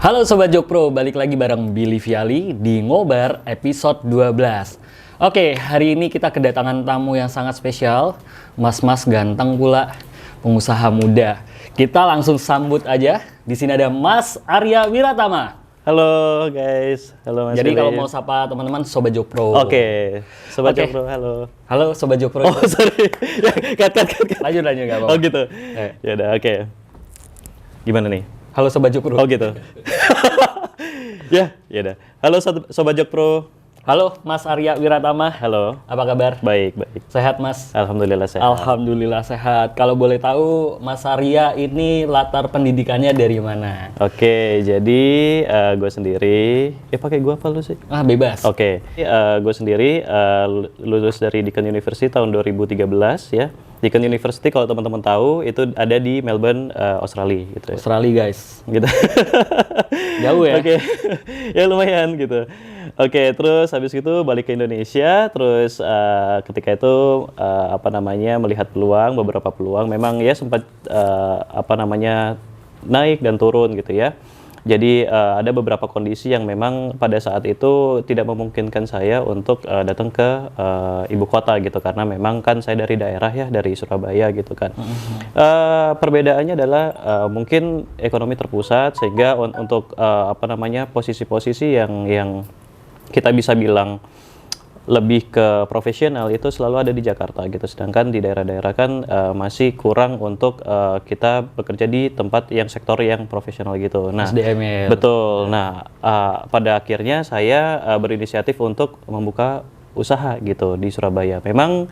Halo Sobat Jokpro, balik lagi bareng Billy Viali di Ngobar episode 12. Oke, hari ini kita kedatangan tamu yang sangat spesial, mas-mas ganteng pula, pengusaha muda. Kita langsung sambut aja. Di sini ada Mas Arya Wiratama. Halo guys, halo Mas. Jadi Billy. kalau mau sapa teman-teman Sobat Jokpro. Oke, Sobat Oke. Jokpro, halo. Halo Sobat Jokpro. Oh sorry, cut. Lanjut nggak apa-apa. Oh gitu. Eh. Ya udah, oke. Gimana nih? Halo Sobat Jokpro. Oh gitu. ya udah. Halo Sobat Jokpro. Halo Mas Arya Wiratama. Halo. Apa kabar? Baik. Sehat Mas? Alhamdulillah sehat. Alhamdulillah sehat. Kalau boleh tahu, Mas Arya ini latar pendidikannya dari mana? Oke, jadi gue sendiri. Pakai gue apa lu sih? Ah, bebas. Oke, gue sendiri lulus dari Deakin University tahun 2013 ya. Deakin University kalau teman-teman tahu itu ada di Melbourne, Australia gitu ya. Australia guys. Gitu. Jauh ya? Oke, ya lumayan gitu. Oke, terus habis itu balik ke Indonesia, terus ketika itu melihat peluang, beberapa peluang, memang ya sempat naik dan turun gitu ya. Jadi ada beberapa kondisi yang memang pada saat itu tidak memungkinkan saya untuk datang ke ibu kota gitu, karena memang kan saya dari daerah ya, dari Surabaya gitu kan. Perbedaannya adalah mungkin ekonomi terpusat sehingga untuk posisi-posisi yang kita bisa bilang lebih ke profesional itu selalu ada di Jakarta gitu, sedangkan di daerah-daerah kan masih kurang untuk kita bekerja di tempat yang sektor yang profesional gitu. Nah, SDM ya. betul. Nah, pada akhirnya saya berinisiatif untuk membuka usaha gitu di Surabaya. Memang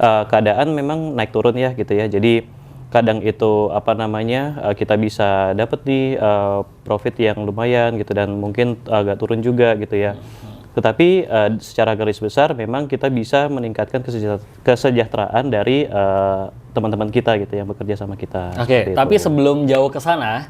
keadaan memang naik turun ya gitu ya. Jadi kadang itu kita bisa dapat di profit yang lumayan gitu, dan mungkin agak turun juga gitu ya. Tetapi secara garis besar memang kita bisa meningkatkan kesejahteraan dari teman-teman kita gitu yang bekerja sama kita. Oke, tapi sebelum jauh ke sana,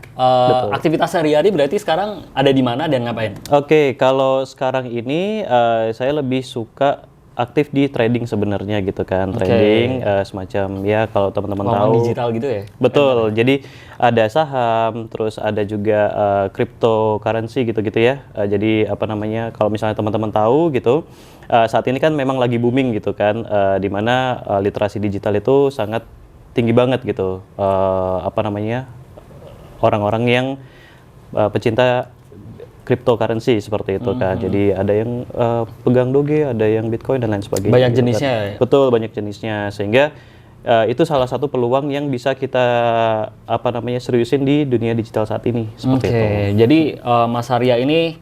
aktivitas sehari-hari berarti sekarang ada di mana dan ngapain? Oke, kalau sekarang ini saya lebih suka aktif di trading sebenarnya gitu kan. Trading semacam ya, kalau teman-teman tahu digital gitu ya? Betul. Jadi ada saham, terus ada juga cryptocurrency gitu-gitu ya. Jadi kalau misalnya teman-teman tahu gitu, saat ini kan memang lagi booming gitu kan, di mana literasi digital itu sangat tinggi banget gitu. Orang-orang yang pecinta cryptocurrency seperti itu kan. Jadi ada yang pegang Doge, ada yang Bitcoin dan lain sebagainya. Banyak gitu jenisnya kan. ya? Betul, banyak jenisnya. Sehingga itu salah satu peluang yang bisa kita seriusin di dunia digital saat ini seperti itu. Jadi Mas Arya ini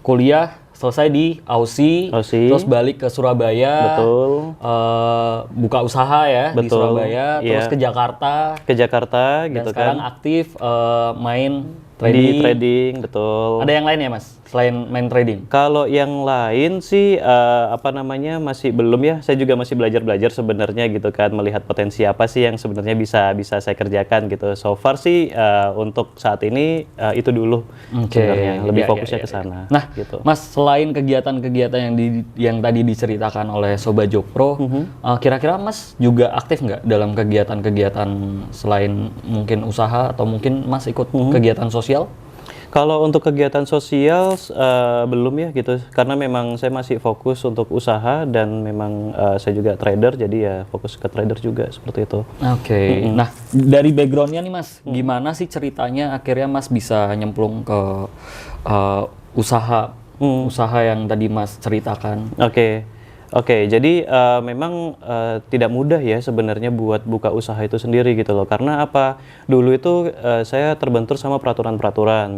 kuliah selesai di Aussie, terus balik ke Surabaya. Betul. Buka usaha ya. Betul. Di Surabaya, terus ke Jakarta. Dan Gitu sekarang kan. aktif main Di trading, betul. Ada yang lain ya Mas, selain main trading? Kalau yang lain sih masih belum ya. Saya juga masih belajar sebenarnya gitu kan, melihat potensi apa sih yang sebenarnya bisa saya kerjakan gitu. So far sih untuk saat ini itu dulu sebenarnya, lebih fokusnya ke sana. Nah, gitu. Mas, selain kegiatan-kegiatan yang tadi diceritakan oleh Sobat Jokpro, kira-kira Mas juga aktif nggak dalam kegiatan-kegiatan selain mungkin usaha, atau mungkin Mas ikut kegiatan sosial? Kalau untuk kegiatan sosial belum ya gitu, karena memang saya masih fokus untuk usaha, dan memang saya juga trader, jadi ya fokus ke trader juga seperti itu. Oke. Nah, dari backgroundnya nih Mas, gimana sih ceritanya akhirnya Mas bisa nyemplung ke usaha yang tadi Mas ceritakan? Oke, jadi memang tidak mudah ya sebenarnya buat buka usaha itu sendiri gitu loh. Karena apa? Dulu itu saya terbentur sama peraturan-peraturan.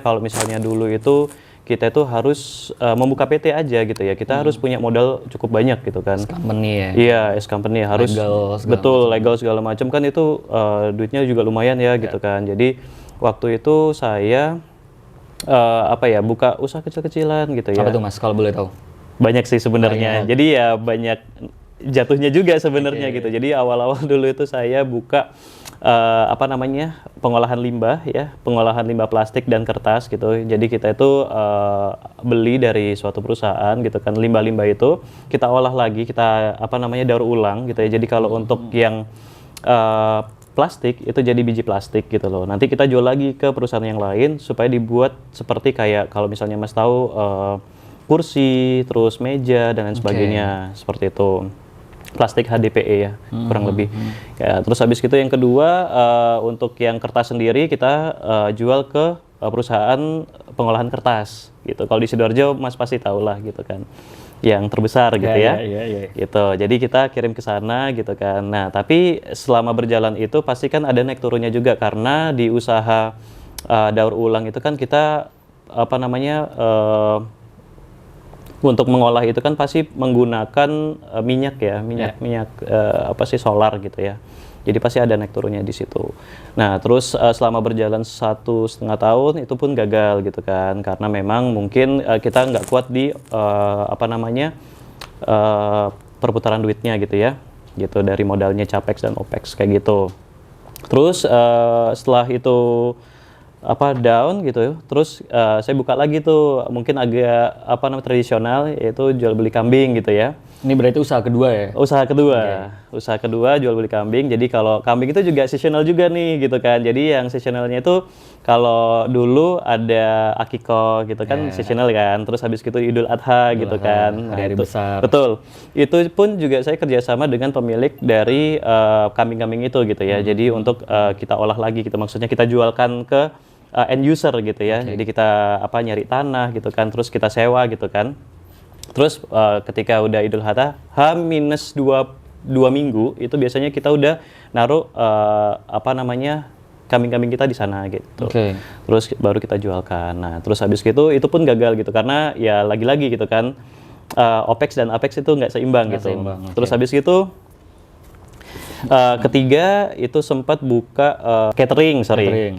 Kalau misalnya dulu itu kita itu harus membuka PT aja gitu ya. Kita harus punya modal cukup banyak gitu kan. Company ya? Iya, company harus legal segala macam kan, itu duitnya juga lumayan ya gitu kan. Jadi waktu itu saya buka usaha kecil-kecilan gitu ya. Apa tuh Mas, kalau boleh tahu? Banyak sih sebenarnya. Jadi ya banyak jatuhnya juga sebenarnya gitu. Jadi awal-awal dulu itu saya buka pengolahan limbah ya, pengolahan limbah plastik dan kertas gitu. Jadi kita itu beli dari suatu perusahaan gitu kan, limbah-limbah itu kita olah lagi, kita daur ulang gitu ya. Jadi kalau untuk yang plastik itu jadi biji plastik gitu loh. Nanti kita jual lagi ke perusahaan yang lain supaya dibuat seperti kayak kalau misalnya Mas tahu kursi, terus meja dan lain sebagainya seperti itu. Plastik HDPE ya kurang lebih. Ya, terus habis itu yang kedua untuk yang kertas sendiri kita jual ke perusahaan pengolahan kertas gitu. Kalau di Sidoarjo Mas pasti tahu lah gitu kan. Yang terbesar gitu ya. Gitu. Jadi kita kirim ke sana gitu kan. Nah, tapi selama berjalan itu pasti kan ada naik turunnya juga karena di usaha daur ulang itu kan kita apa namanya untuk mengolah itu kan pasti menggunakan minyak ya, minyak apa sih solar gitu ya. Jadi pasti ada naik turunnya di situ. Nah, terus selama berjalan 1,5 tahun itu pun gagal gitu kan, karena memang mungkin kita nggak kuat di apa namanya perputaran duitnya gitu ya, gitu dari modalnya capex dan opex kayak gitu. Terus setelah itu apa down gitu, terus saya buka lagi tuh mungkin agak apa namanya tradisional, yaitu jual beli kambing gitu ya. Ini berarti usaha kedua ya? Usaha kedua, usaha kedua jual beli kambing. Jadi kalau kambing itu juga seasonal juga nih gitu kan. Jadi yang seasonalnya itu kalau dulu ada akiko gitu kan seasonal kan. Terus habis itu Idul Adha gitu kan. Hari besar. Betul. Itu pun juga saya kerjasama dengan pemilik dari kambing-kambing itu gitu ya. Jadi untuk kita olah lagi gitu. Maksudnya kita jualkan ke end user gitu ya. Jadi kita apa nyari tanah gitu kan. Terus kita sewa gitu kan. Terus ketika udah Idul Adha H-2 minggu itu biasanya kita udah naruh apa namanya kambing-kambing kita di sana gitu. Terus baru kita jualkan. Nah, terus habis gitu itu pun gagal gitu karena ya lagi-lagi gitu kan OPEX dan APEX itu nggak seimbang gitu. Terus habis gitu ketiga itu sempat buka catering.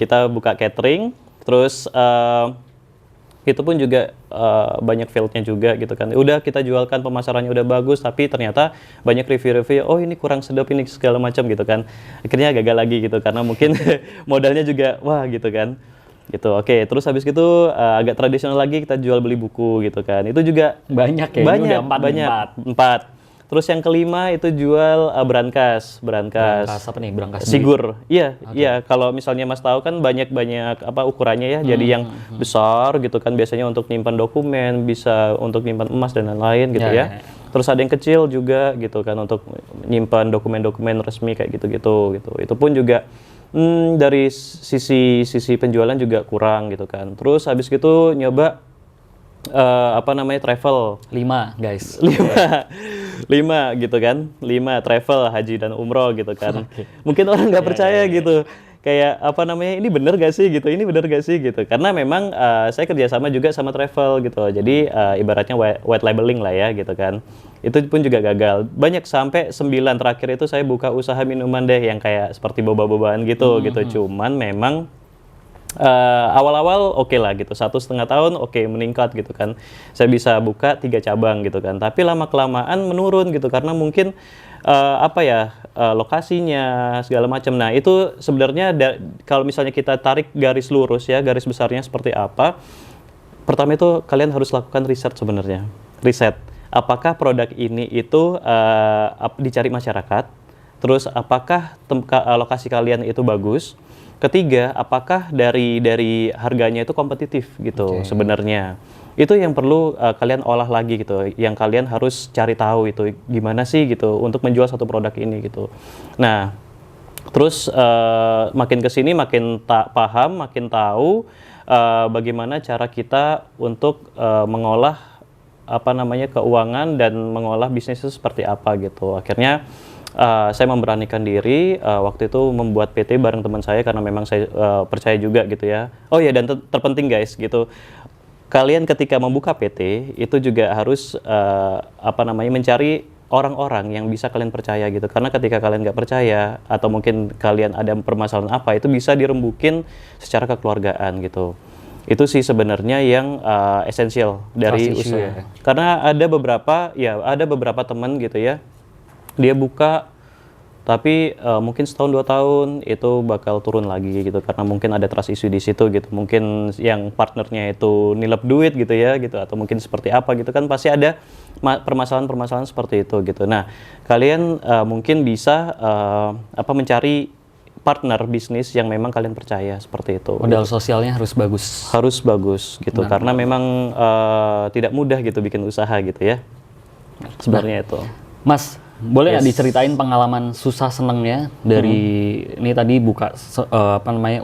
Kita buka catering. Terus itu pun juga banyak failed-nya juga gitu kan. Udah kita jualkan, pemasarannya udah bagus, tapi ternyata banyak review-review, oh ini kurang sedap, ini segala macam gitu kan. Akhirnya gagal lagi gitu, karena mungkin modalnya juga, wah gitu kan. Gitu, oke. Terus habis itu agak tradisional lagi, kita jual beli buku gitu kan. Itu juga banyak ya, banyak, banyak. Empat. Terus yang kelima itu jual brankas. Brankas apa nih? Brankas Sigur. Iya, iya. Kalau misalnya Mas tahu kan banyak apa ukurannya ya. Jadi yang besar gitu kan biasanya untuk nyimpan dokumen, bisa untuk nyimpan emas dan lain-lain gitu ya. Terus ada yang kecil juga gitu kan untuk nyimpan dokumen-dokumen resmi kayak gitu-gitu gitu. Itu pun juga dari sisi penjualan juga kurang gitu kan. Terus habis gitu nyoba apa namanya travel 5 guys 5 gitu kan 5 travel haji dan umroh gitu kan. Mungkin orang nggak percaya gitu kayak apa namanya ini bener gak sih gitu, ini bener gak sih gitu, karena memang saya kerjasama juga sama travel gitu, jadi ibaratnya white labeling lah ya gitu kan. Itu pun juga gagal banyak, sampai 9 terakhir itu saya buka usaha minuman deh yang kayak seperti boba-bobaan gitu gitu. Cuman memang awal-awal oke lah gitu, 1,5 tahun oke, meningkat gitu kan, saya bisa buka 3 cabang gitu kan, tapi lama-kelamaan menurun gitu karena mungkin apa ya lokasinya segala macam. Nah itu sebenarnya kalau misalnya kita tarik garis lurus ya, garis besarnya seperti apa, pertama itu kalian harus lakukan riset sebenarnya, riset apakah produk ini itu dicari masyarakat, terus apakah lokasi kalian itu bagus. Ketiga, apakah dari harganya itu kompetitif gitu sebenarnya. Itu yang perlu kalian olah lagi gitu. Yang kalian harus cari tahu itu gimana sih gitu untuk menjual satu produk ini gitu. Nah, terus makin kesini makin paham, makin tahu bagaimana cara kita untuk mengolah apa namanya keuangan dan mengolah bisnis itu seperti apa gitu. Akhirnya saya memberanikan diri waktu itu membuat PT bareng teman saya karena memang saya percaya juga gitu ya. Oh ya, dan terpenting guys gitu, kalian ketika membuka PT itu juga harus apa namanya mencari orang-orang yang bisa kalian percaya gitu, karena ketika kalian nggak percaya atau mungkin kalian ada permasalahan apa, itu bisa dirembukin secara kekeluargaan gitu. Itu sih sebenarnya yang esensial dari usaha. Karena ada beberapa teman gitu ya, dia buka tapi mungkin setahun 2 tahun itu bakal turun lagi gitu karena mungkin ada trust issue di situ gitu, mungkin yang partnernya itu nilep duit gitu ya gitu, atau mungkin seperti apa gitu kan, pasti ada permasalahan-permasalahan seperti itu gitu. Nah kalian mungkin bisa mencari partner bisnis yang memang kalian percaya seperti itu. Modal sosialnya harus bagus. Harus bagus gitu, karena memang tidak mudah gitu bikin usaha gitu ya. Sebenarnya itu. Mas, boleh nggak diceritain pengalaman susah senengnya dari ini tadi buka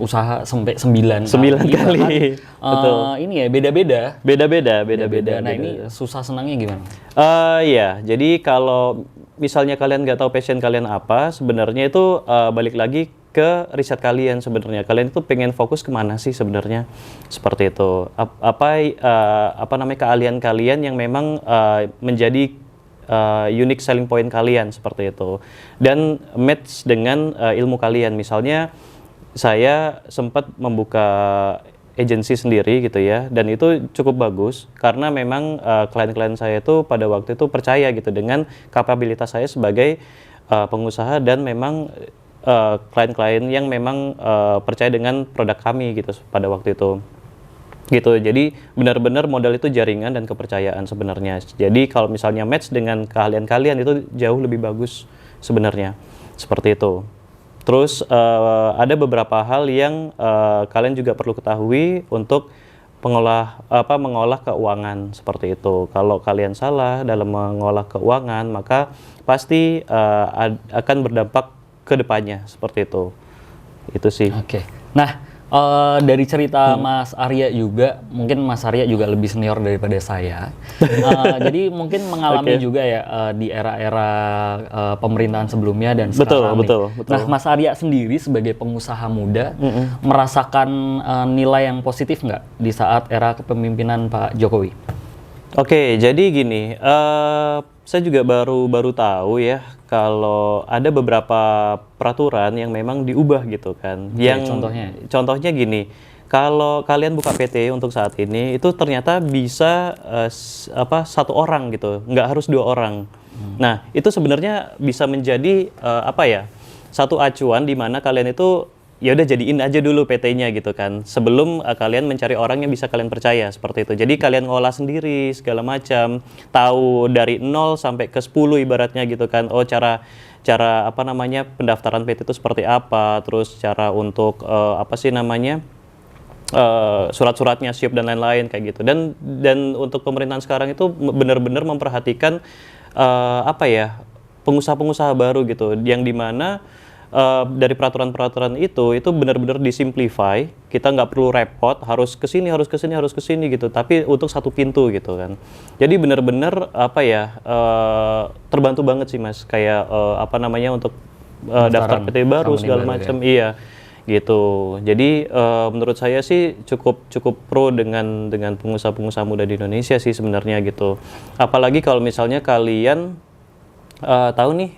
usaha sampai 9 kali. Betul. Ini ya beda-beda. Beda-beda. Nah, ini susah senangnya gimana? Ya, jadi kalau misalnya kalian nggak tahu passion kalian apa, sebenarnya itu balik lagi ke riset kalian sebenarnya. Kalian itu pengen fokus kemana sih sebenarnya? Seperti itu. Apa namanya keahlian kalian yang memang menjadi unique selling point kalian seperti itu, dan match dengan ilmu kalian. Misalnya saya sempat membuka agensi sendiri gitu ya, dan itu cukup bagus karena memang klien-klien saya itu pada waktu itu percaya gitu dengan kapabilitas saya sebagai pengusaha, dan memang klien-klien yang memang percaya dengan produk kami gitu pada waktu itu. Gitu, jadi benar-benar modal itu jaringan dan kepercayaan sebenarnya. Jadi kalau misalnya match dengan keahlian kalian itu jauh lebih bagus sebenarnya, seperti itu. Terus ada beberapa hal yang kalian juga perlu ketahui untuk mengolah keuangan seperti itu. Kalau kalian salah dalam mengolah keuangan, maka pasti akan berdampak ke depannya seperti itu. Itu sih. Oke. Nah, dari cerita Mas Arya juga, mungkin Mas Arya juga lebih senior daripada saya. Jadi mungkin mengalami juga ya di era-era pemerintahan sebelumnya dan sekarang. Betul. Nah, Mas Arya sendiri sebagai pengusaha muda merasakan nilai yang positif nggak di saat era kepemimpinan Pak Jokowi? Oke, jadi gini, saya juga baru tahu ya kalau ada beberapa peraturan yang memang diubah gitu kan. Yang contohnya gini, kalau kalian buka PT untuk saat ini itu ternyata bisa satu orang gitu, nggak harus 2 orang. Nah, itu sebenarnya bisa menjadi satu acuan di mana kalian itu ya udah jadiin aja dulu PT-nya gitu kan, sebelum kalian mencari orang yang bisa kalian percaya seperti itu. Jadi kalian ngolah sendiri segala macam, tahu dari 0 sampai ke 10 ibaratnya gitu kan. Oh, cara pendaftaran PT itu seperti apa, terus cara untuk surat-suratnya siap dan lain-lain kayak gitu. Dan untuk pemerintahan sekarang itu benar-benar memperhatikan pengusaha-pengusaha baru gitu, yang dimana dari peraturan-peraturan itu benar-benar disimplify. Kita nggak perlu repot harus kesini gitu, tapi untuk satu pintu gitu kan. Jadi benar-benar terbantu banget sih Mas, kayak untuk daftar PT baru segala macam. Iya gitu. Jadi menurut saya sih cukup pro dengan pengusaha-pengusaha muda di Indonesia sih sebenarnya gitu. Apalagi kalau misalnya kalian tahu nih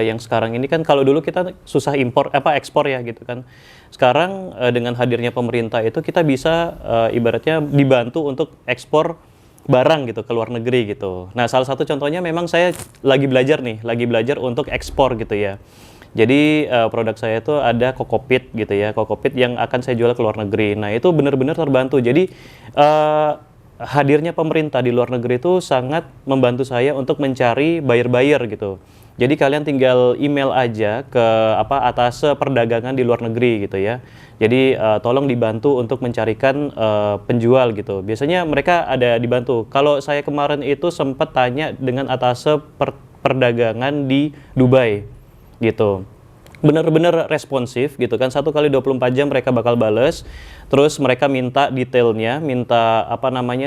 yang sekarang ini kan, kalau dulu kita susah ekspor ya gitu kan. Sekarang dengan hadirnya pemerintah itu kita bisa ibaratnya dibantu untuk ekspor barang gitu ke luar negeri gitu. Nah, salah satu contohnya memang saya lagi belajar untuk ekspor gitu ya. Jadi produk saya itu ada kokopit gitu ya, kokopit yang akan saya jual ke luar negeri. Nah, itu benar-benar terbantu. Jadi hadirnya pemerintah di luar negeri itu sangat membantu saya untuk mencari buyer-buyer gitu. Jadi kalian tinggal email aja ke atas perdagangan di luar negeri gitu ya. Jadi tolong dibantu untuk mencarikan penjual gitu. Biasanya mereka ada dibantu. Kalau saya kemarin itu sempat tanya dengan atas perdagangan di Dubai gitu. Benar-benar responsif gitu kan, 1 kali 24 jam mereka bakal bales. Terus mereka minta detailnya, minta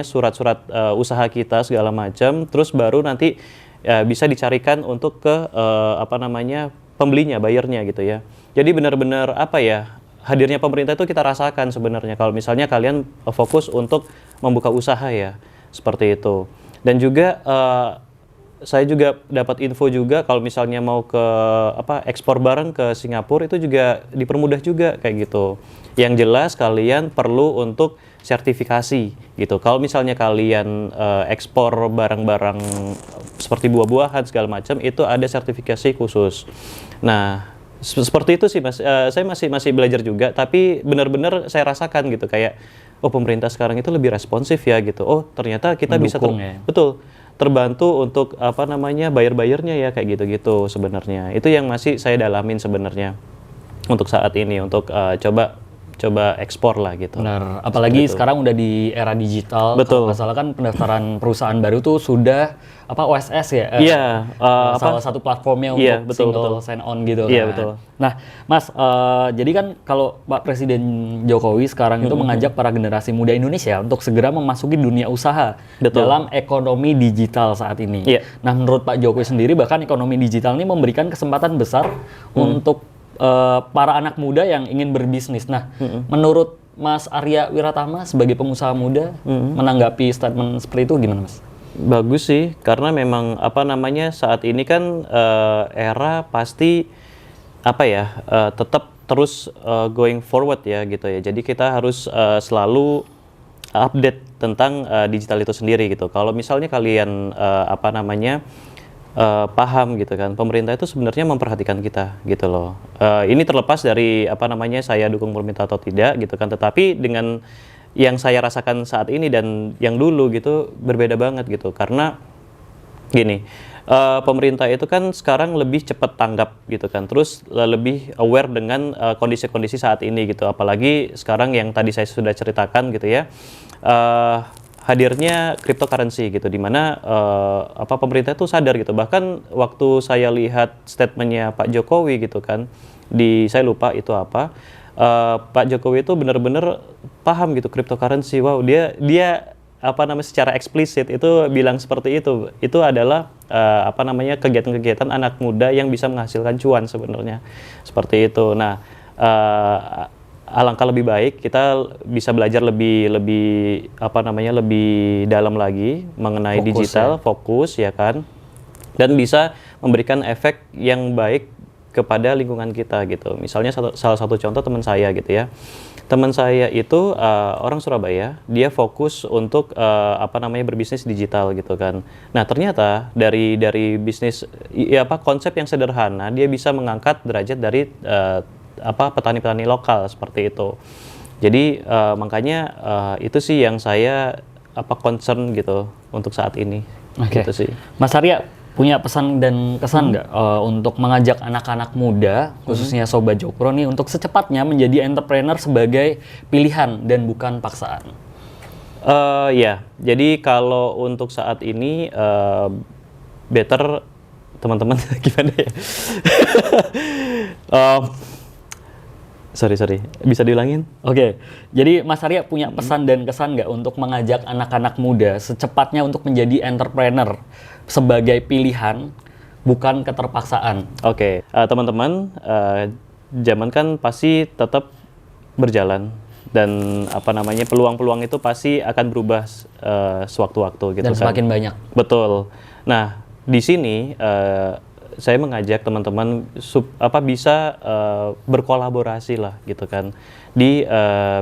surat-surat usaha kita segala macam, terus baru nanti bisa dicarikan untuk ke pembelinya, buyernya gitu ya. Jadi benar-benar hadirnya pemerintah itu kita rasakan sebenarnya kalau misalnya kalian fokus untuk membuka usaha ya, seperti itu. Dan juga saya juga dapat info juga kalau misalnya mau ke ekspor barang ke Singapura itu juga dipermudah juga kayak gitu. Yang jelas kalian perlu untuk sertifikasi gitu. Kalau misalnya kalian ekspor barang-barang seperti buah-buahan segala macam, itu ada sertifikasi khusus. Nah, seperti itu sih Mas. Saya masih belajar juga, tapi benar-benar saya rasakan gitu kayak pemerintah sekarang itu lebih responsif ya gitu. Oh, ternyata kita mendukung, bisa betul terbantu untuk buyer-buyernya ya kayak gitu-gitu sebenarnya. Itu yang masih saya dalamin sebenarnya. untuk saat ini untuk coba ekspor lah gitu. Benar, apalagi sekarang udah di era digital. Betul. Kalau nggak salah kan pendaftaran perusahaan baru tuh sudah OSS ya? Iya, salah satu platformnya Iya, untuk betul, single betul. sign on gitu Iya, kan. betul. Nah, Mas, jadi kan kalau Pak Presiden Jokowi sekarang itu mengajak para generasi muda Indonesia untuk segera memasuki dunia usaha Betul. dalam ekonomi digital saat ini. Iya. Nah, menurut Pak Jokowi sendiri bahkan ekonomi digital ini memberikan kesempatan besar untuk para anak muda yang ingin berbisnis. Nah, menurut Mas Arya Wiratama sebagai pengusaha muda menanggapi statement seperti itu gimana, Mas? Bagus sih, karena memang saat ini kan era pasti tetap terus going forward ya gitu ya. Jadi kita harus selalu update tentang digital itu sendiri gitu. Kalau misalnya kalian paham gitu kan, pemerintah itu sebenarnya memperhatikan kita gitu loh. Ini terlepas dari saya dukung pemerintah atau tidak gitu kan, tetapi dengan yang saya rasakan saat ini dan yang dulu gitu berbeda banget gitu, karena gini, pemerintah itu kan sekarang lebih cepat tanggap gitu kan, terus lebih aware dengan kondisi-kondisi saat ini gitu, apalagi sekarang yang tadi saya sudah ceritakan gitu ya, hadirnya cryptocurrency gitu, dimana pemerintah itu sadar gitu. Bahkan waktu saya lihat statementnya Pak Jokowi gitu kan, saya lupa itu apa, Pak Jokowi itu benar-benar paham gitu cryptocurrency. Wow, dia secara eksplisit itu bilang seperti itu. Itu adalah kegiatan-kegiatan anak muda yang bisa menghasilkan cuan sebenarnya. Seperti itu. Nah, alangkah lebih baik kita bisa belajar lebih dalam lagi mengenai digital, fokus ya kan. Dan bisa memberikan efek yang baik kepada lingkungan kita gitu. Misalnya salah satu contoh teman saya gitu ya. Teman saya itu orang Surabaya, dia fokus untuk berbisnis digital gitu kan. Nah, ternyata dari bisnis konsep yang sederhana dia bisa mengangkat derajat dari petani-petani lokal seperti itu. Jadi makanya itu sih yang saya concern gitu untuk saat ini. Oke. Gitu sih. Mas Arya punya pesan dan kesan nggak untuk mengajak anak-anak muda, khususnya Sobat Jokro nih, untuk secepatnya menjadi entrepreneur sebagai pilihan dan bukan paksaan? Ya, jadi kalau untuk saat ini better teman-teman gimana ya? Sorry, bisa diulangin? Oke, jadi Mas Arya punya pesan dan kesan nggak untuk mengajak anak-anak muda secepatnya untuk menjadi entrepreneur sebagai pilihan, bukan keterpaksaan? Oke, teman-teman, zaman kan pasti tetap berjalan dan peluang-peluang itu pasti akan berubah sewaktu-waktu gitu dan kan. semakin banyak. Betul. Nah, di sini saya mengajak teman-teman bisa berkolaborasi lah gitu kan di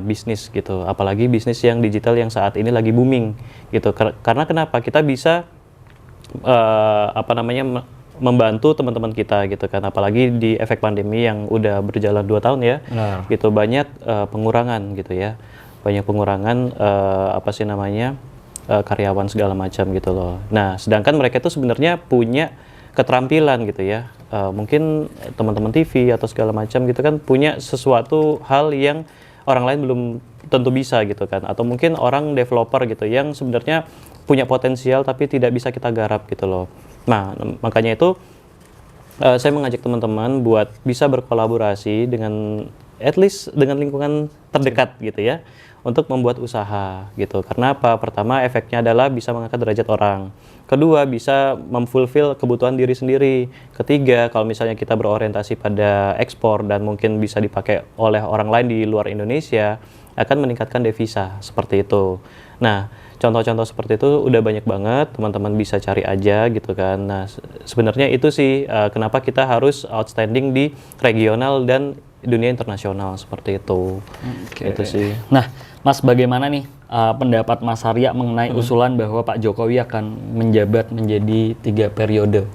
bisnis gitu, apalagi bisnis yang digital yang saat ini lagi booming gitu. Karena kenapa? Kita bisa membantu teman-teman kita gitu kan, apalagi di efek pandemi yang udah berjalan 2 tahun ya. Benar. Gitu, banyak pengurangan gitu ya, banyak pengurangan karyawan segala macam gitu loh. Nah, sedangkan mereka itu sebenarnya punya keterampilan gitu ya, mungkin teman-teman TV atau segala macam gitu kan punya sesuatu hal yang orang lain belum tentu bisa gitu kan, atau mungkin orang developer gitu yang sebenarnya punya potensial tapi tidak bisa kita garap gitu loh. Nah, makanya itu saya mengajak teman-teman buat bisa berkolaborasi dengan at least dengan lingkungan terdekat gitu ya, untuk membuat usaha gitu. Karena apa? Pertama, efeknya adalah bisa mengangkat derajat orang. Kedua, bisa memfulfill kebutuhan diri sendiri. Ketiga, kalau misalnya kita berorientasi pada ekspor dan mungkin bisa dipakai oleh orang lain di luar Indonesia, akan meningkatkan devisa seperti itu. Nah, contoh-contoh seperti itu udah banyak banget, teman-teman bisa cari aja gitu kan. Nah, sebenarnya itu sih kenapa kita harus outstanding di regional dan dunia internasional seperti itu. Itu sih. Nah, Mas, bagaimana nih pendapat Mas Arya mengenai usulan bahwa Pak Jokowi akan menjabat menjadi 3 periode?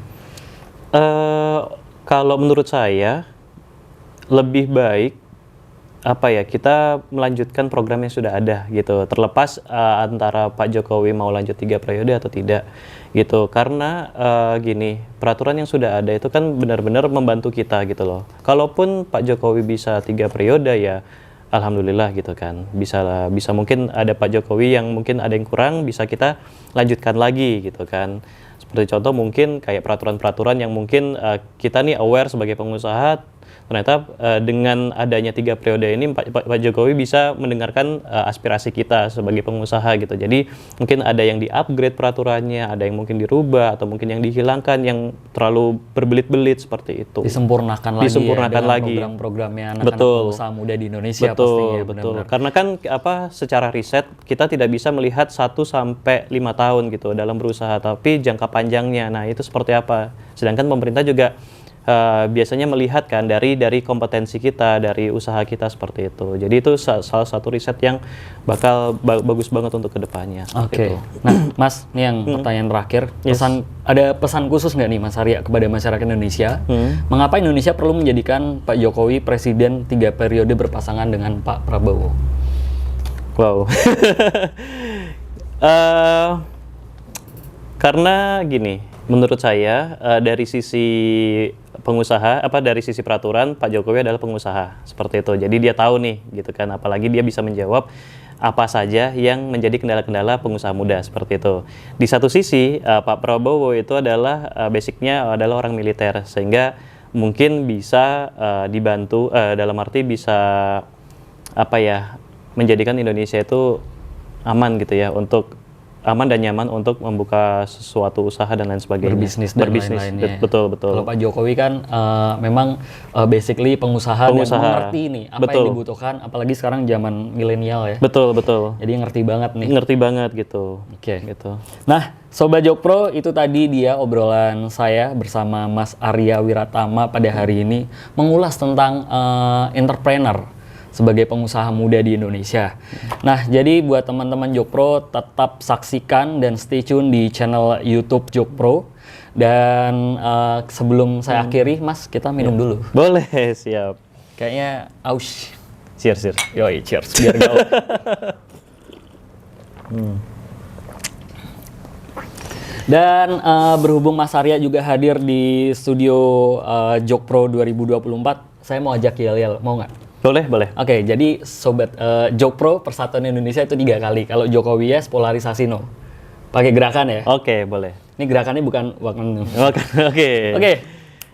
Kalau menurut saya lebih baik apa ya, kita melanjutkan program yang sudah ada gitu, terlepas antara Pak Jokowi mau lanjut 3 periode atau tidak gitu, karena gini, peraturan yang sudah ada itu kan benar-benar membantu kita gitu loh. Kalaupun Pak Jokowi bisa 3 periode ya alhamdulillah gitu kan, bisa mungkin ada Pak Jokowi yang mungkin ada yang kurang, bisa kita lanjutkan lagi gitu kan. Seperti contoh mungkin kayak peraturan-peraturan yang mungkin kita nih aware sebagai pengusaha, ternyata dengan adanya 3 periode ini Pak Jokowi bisa mendengarkan aspirasi kita sebagai pengusaha gitu. Jadi mungkin ada yang di-upgrade peraturannya, ada yang mungkin dirubah atau mungkin yang dihilangkan yang terlalu berbelit-belit seperti itu. Disempurnakan lagi Disempurnakan ya, dengan lagi. program-programnya anak-anak Betul. pengusaha muda di Indonesia Betul, pastinya. betul. Benar-benar. Karena kan secara riset kita tidak bisa melihat 1 sampai 5 tahun gitu dalam berusaha, tapi jangka panjangnya. Nah, itu seperti apa? Sedangkan pemerintah juga biasanya melihat kan dari kompetensi kita, dari usaha kita seperti itu. Jadi itu salah satu riset yang bakal bagus banget untuk kedepannya. Oke. Nah, Mas, ini yang pertanyaan terakhir. Ada pesan khusus nggak nih Mas Arya kepada masyarakat Indonesia? Mengapa Indonesia perlu menjadikan Pak Jokowi presiden 3 periode berpasangan dengan Pak Prabowo? Wow. Karena gini, menurut saya dari sisi pengusaha, dari sisi peraturan, Pak Jokowi adalah pengusaha seperti itu. Jadi dia tahu nih, gitu kan. Apalagi dia bisa menjawab apa saja yang menjadi kendala-kendala pengusaha muda seperti itu. Di satu sisi, Pak Prabowo itu adalah basicnya adalah orang militer, sehingga mungkin bisa dibantu dalam arti bisa menjadikan Indonesia itu aman gitu ya, untuk aman dan nyaman untuk membuka sesuatu usaha dan lain sebagainya. Berbisnis dan lain-lainnya. Betul. Kalau Pak Jokowi kan memang basically pengusaha dan mengerti nih apa yang dibutuhkan, apalagi sekarang zaman milenial ya. Betul. Jadi ngerti banget nih. Ngerti banget gitu. Oke. Gitu. Nah, Sobat Jokpro, itu tadi dia obrolan saya bersama Mas Arya Wiratama pada hari ini mengulas tentang entrepreneur sebagai pengusaha muda di Indonesia. Nah, jadi buat teman-teman Jokpro tetap saksikan dan stay tune di channel YouTube Jokpro. Dan sebelum saya akhiri, Mas, kita minum dulu. Boleh, siap. Kayaknya aus. Cheers. Yoi, cheers biar gaul. Dan berhubung Mas Arya juga hadir di studio Jokpro 2024, saya mau ajak yel-yel, mau nggak? Boleh. Oke, jadi Sobat Jokpro, Persatuan Indonesia itu 3 kali. Kalau Jokowi yes, polarisasi no. Pakai gerakan ya? Oke, boleh. Ini gerakannya bukan wakan. Oke.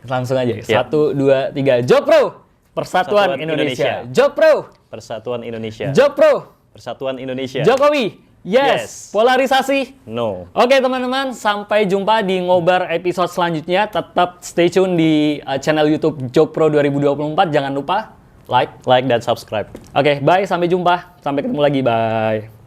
Langsung aja. 1, 2, 3. Jokpro, Persatuan Indonesia. Jokpro, Persatuan Indonesia. Jokpro, Persatuan Indonesia. Jokowi yes. Polarisasi no. Oke teman-teman, sampai jumpa di Ngobar episode selanjutnya. Tetap stay tune di channel YouTube Jokpro 2024. Jangan lupa like dan subscribe. Oke, bye. Sampai jumpa. Sampai ketemu lagi. Bye.